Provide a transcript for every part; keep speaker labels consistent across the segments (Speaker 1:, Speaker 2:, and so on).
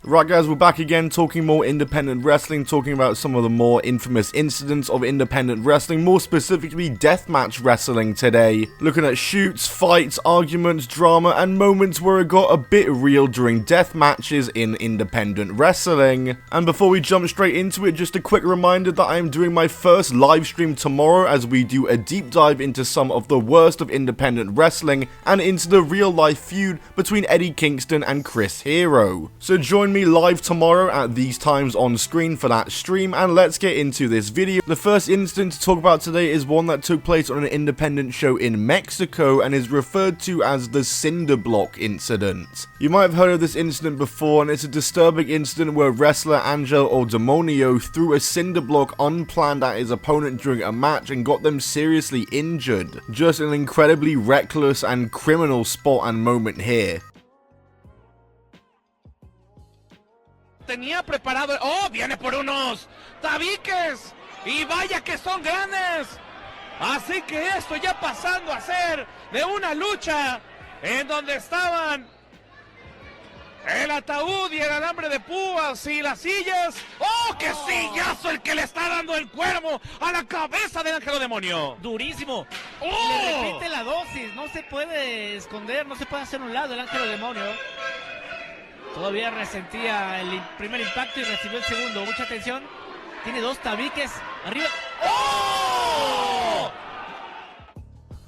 Speaker 1: Right guys, we're back again talking more independent wrestling, talking about some of the more infamous incidents of independent wrestling, more specifically deathmatch wrestling today. Looking at shoots, fights, arguments, drama, and moments where it got a bit real during death matches in independent wrestling. And before we jump straight into it, just a quick reminder that I am doing my first live stream tomorrow as we do a deep dive into some of the worst of independent wrestling and into the real life feud between Eddie Kingston and Chris Hero. So join me live tomorrow at these times on screen for that stream, and let's get into this video. The first incident to talk about today is one that took place on an independent show in Mexico and is referred to as the Cinderblock incident. You might have heard of this incident before, and it's a disturbing incident where wrestler Angel or Demonio threw a Cinderblock unplanned at his opponent during a match and got them seriously injured. Just an incredibly reckless and criminal spot and moment here.
Speaker 2: Tenía preparado, oh, viene por unos tabiques y vaya que son grandes, así que esto ya pasando a ser de una lucha en donde estaban el ataúd y el alambre de púas y las sillas. ¡Oh, qué sillazo el que le está dando el cuervo a la cabeza del ángel demonio!
Speaker 3: Durísimo.
Speaker 2: ¡Oh!
Speaker 3: Le repite la dosis, no se puede esconder, no se puede hacer a un lado el ángel demonio. Todavía resentía el primer impacto y recibió el segundo. Mucha atención. Tiene dos tabiques arriba.
Speaker 2: ¡Oh!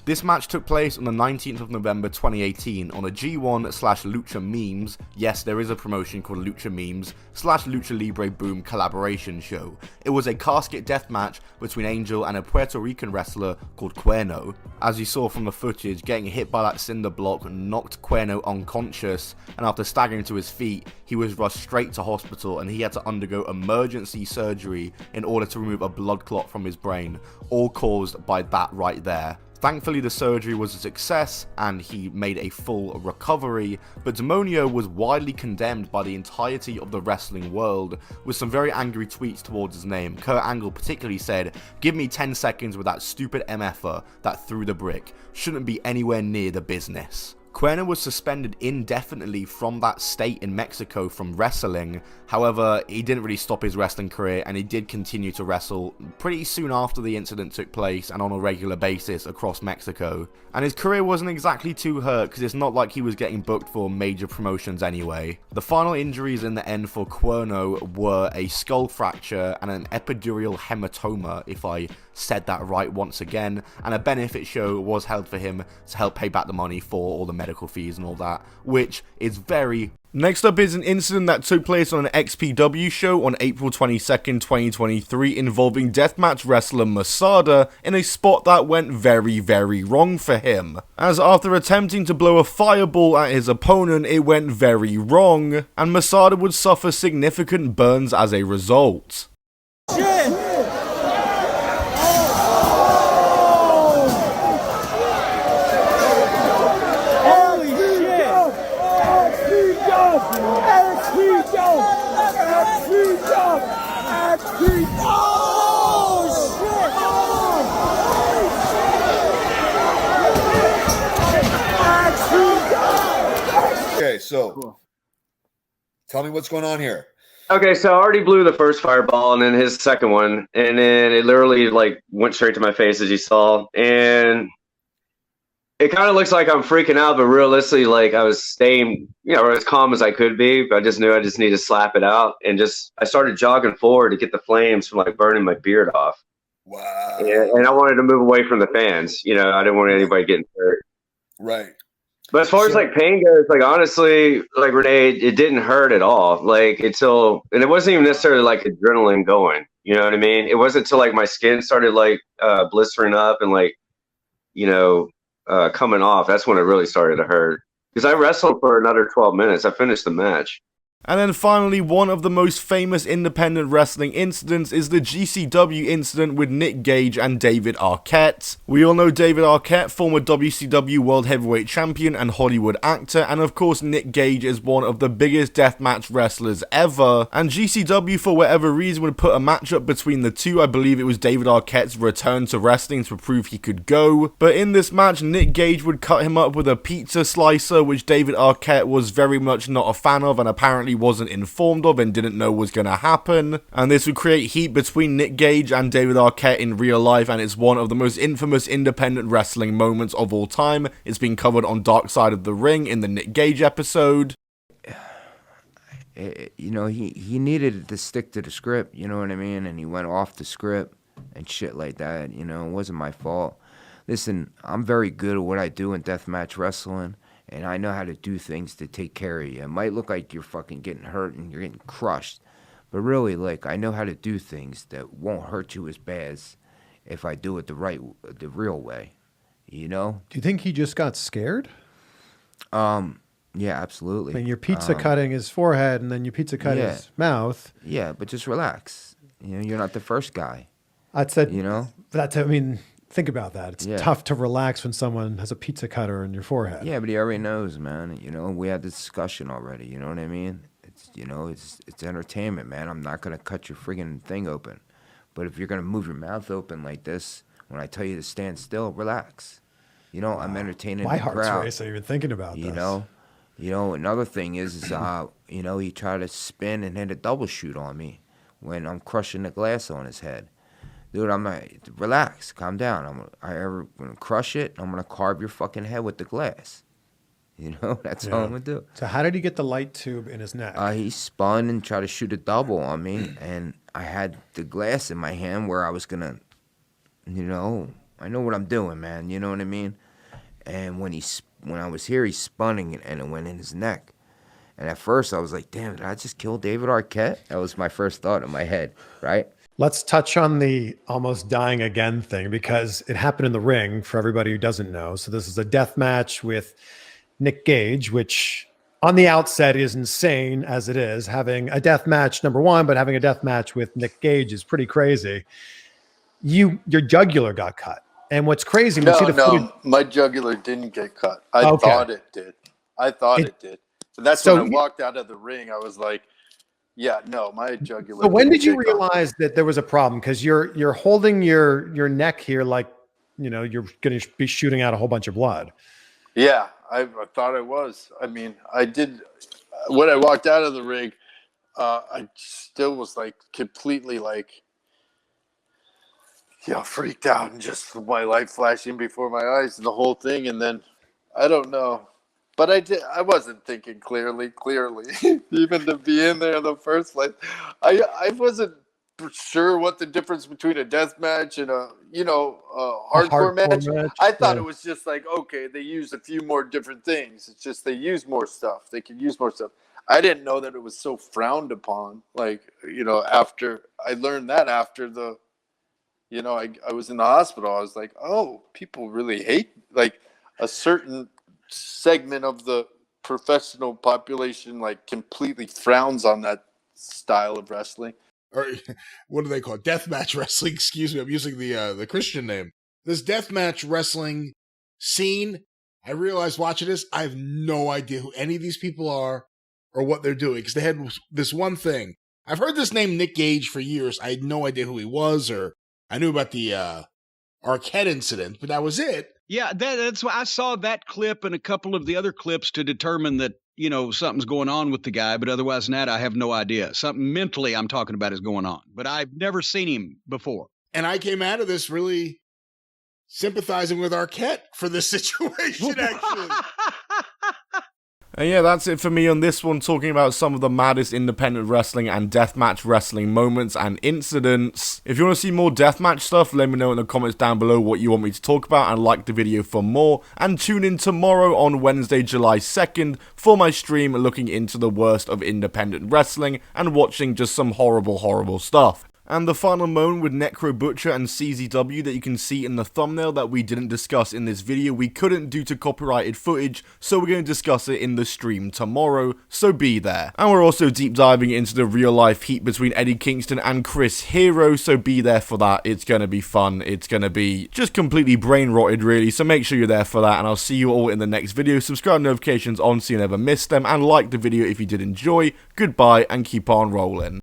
Speaker 1: This match took place on the 19th of November 2018 on a G1/Lucha Memes, yes there is a promotion called Lucha Memes, /Lucha Libre Boom collaboration show. It was a casket death match between Angel and a Puerto Rican wrestler called Cuerno. As you saw from the footage, getting hit by that cinder block knocked Cuerno unconscious, and after staggering to his feet, he was rushed straight to hospital and he had to undergo emergency surgery in order to remove a blood clot from his brain, all caused by that right there. Thankfully the surgery was a success and he made a full recovery, but Demonio was widely condemned by the entirety of the wrestling world, with some very angry tweets towards his name. Kurt Angle particularly said, "Give me 10 seconds with that stupid MFer that threw the brick, shouldn't be anywhere near the business." Cuerno was suspended indefinitely from that state in Mexico from wrestling. However, he didn't really stop his wrestling career and he did continue to wrestle pretty soon after the incident took place and on a regular basis across Mexico. And his career wasn't exactly too hurt because it's not like he was getting booked for major promotions anyway. The final injuries in the end for Cuerno were a skull fracture and an epidural hematoma, if I said that right once again, and a benefit show was held for him to help pay back the money for all the medical fees and all that, which is very... Next up is an incident that took place on an XPW show on April 22nd, 2023 involving deathmatch wrestler MASADA in a spot that went very wrong for him. As after attempting to blow a fireball at his opponent, it went very wrong, and MASADA would suffer significant burns as a result.
Speaker 4: Shit!
Speaker 5: Okay, so tell me what's going on here.
Speaker 6: Okay, so I already blew the first fireball and then his second one, and then it literally like went straight to my face, as you saw, and it kind of looks like I'm freaking out, but realistically, like I was staying, as calm as I could be, but I just knew I just needed to slap it out, and I started jogging forward to get the flames from like burning my beard off.
Speaker 5: Wow.
Speaker 6: And I wanted to move away from the fans, I didn't want anybody getting hurt.
Speaker 5: Right.
Speaker 6: But as far as like pain goes, like honestly, like Renee, it didn't hurt at all. Like and it wasn't even necessarily like adrenaline going. You know what I mean? It wasn't until like my skin started like blistering up and like, coming off. That's when it really started to hurt. Because I wrestled for another 12 minutes. I finished the match.
Speaker 1: And then finally, one of the most famous independent wrestling incidents is the GCW incident with Nick Gage and David Arquette. We all know David Arquette, former WCW World Heavyweight Champion and Hollywood actor, and of course Nick Gage is one of the biggest deathmatch wrestlers ever, and GCW for whatever reason would put a matchup between the two. I believe it was David Arquette's return to wrestling to prove he could go, but in this match Nick Gage would cut him up with a pizza slicer, which David Arquette was very much not a fan of and apparently he wasn't informed of and didn't know was going to happen. And this would create heat between Nick Gage and David Arquette in real life, and it's one of the most infamous independent wrestling moments of all time. It's been covered on Dark Side of the Ring in the Nick Gage episode.
Speaker 4: You know, he needed to stick to the script, you know what I mean? And he went off the script and shit like that, you know. It wasn't my fault. Listen, I'm very good at what I do in deathmatch wrestling, and I know how to do things to take care of you. It might look like you're fucking getting hurt and you're getting crushed, but really, like, I know how to do things that won't hurt you as bad as if I do it the real way, you know?
Speaker 7: Do you think he just got scared?
Speaker 4: Yeah, absolutely.
Speaker 7: I mean, you're pizza cutting his forehead, and then you pizza cut his mouth.
Speaker 4: Yeah, but just relax. You know, you're not the first guy.
Speaker 7: I said,
Speaker 4: you know?
Speaker 7: I mean, think about that. It's tough to relax when someone has a pizza cutter in your forehead.
Speaker 4: Yeah, but he already knows, man. You know, we had this discussion already. You know what I mean? It's, you know, it's entertainment, man. I'm not gonna cut your friggin' thing open, but if you're gonna move your mouth open like this when I tell you to stand still, relax. You know, I'm entertaining
Speaker 7: My
Speaker 4: the
Speaker 7: heart's
Speaker 4: crowd.
Speaker 7: racing even thinking about this.
Speaker 4: You know, another thing is you know, he tried to spin and hit a double shoot on me when I'm crushing the glass on his head. Dude, I'm like, relax, calm down. I'm gonna crush it. I'm gonna carve your fucking head with the glass. You know, that's all I'm gonna do.
Speaker 7: So how did he get the light tube in his neck?
Speaker 4: He spun and tried to shoot a double on me, and I had the glass in my hand where I was gonna, you know, I know what I'm doing, man. You know what I mean? And when I was here, he spun and it went in his neck. And at first, I was like, damn, did I just kill David Arquette? That was my first thought in my head, right?
Speaker 7: Let's touch on the almost dying again thing, because it happened in the ring for everybody who doesn't know. So this is a death match with Nick Gage, which on the outset is insane as it is. Having a death match, number one, but having a death match with Nick Gage is pretty crazy. Your jugular got cut. And what's crazy...
Speaker 8: No, my jugular didn't get cut. I thought it did. It did. So that's when I walked out of the ring. I was like, yeah, no, my jugular.
Speaker 7: So when did you realize that there was a problem? Because you're holding your neck here like, you know, you're going to be shooting out a whole bunch of blood.
Speaker 8: Yeah, I thought I was. I mean, I did. When I walked out of the ring, I still was like completely like, freaked out and just my life flashing before my eyes and the whole thing. And then I don't know. But I wasn't thinking clearly, even to be in there in the first place. I wasn't sure what the difference between a death match and a hardcore match. I thought it was just like, okay, they used a few more different things. It's just they use more stuff. They can use more stuff. I didn't know that it was so frowned upon. Like, after I learned that after the, I was in the hospital. I was like, oh, people really hate, like, a certain segment of the professional population, like, completely frowns on that style of wrestling.
Speaker 9: Or what do they call it? Deathmatch wrestling. Excuse me, I'm using the Christian name. This deathmatch wrestling scene, I realized watching this, I have no idea who any of these people are or what they're doing, because they had this one thing. I've heard this name Nick Gage for years. I had no idea who he was, or I knew about the Arquette incident, but that was it.
Speaker 10: Yeah, that's why I saw that clip and a couple of the other clips to determine that, something's going on with the guy. But otherwise than that, I have no idea. Something mentally I'm talking about is going on. But I've never seen him before.
Speaker 9: And I came out of this really sympathizing with Arquette for this situation, actually.
Speaker 1: And yeah, that's it for me on this one, talking about some of the maddest independent wrestling and deathmatch wrestling moments and incidents. If you want to see more deathmatch stuff, let me know in the comments down below what you want me to talk about, and like the video for more. And tune in tomorrow on Wednesday, July 2nd for my stream looking into the worst of independent wrestling and watching just some horrible, horrible stuff. And the final moment with Necro Butcher and CZW that you can see in the thumbnail that we didn't discuss in this video, we couldn't due to copyrighted footage, so we're going to discuss it in the stream tomorrow, so be there. And we're also deep diving into the real life heat between Eddie Kingston and Chris Hero, so be there for that. It's going to be fun. It's going to be just completely brain rotted really, so make sure you're there for that, and I'll see you all in the next video. Subscribe notifications on so you never miss them, and like the video if you did enjoy. Goodbye and keep on rolling.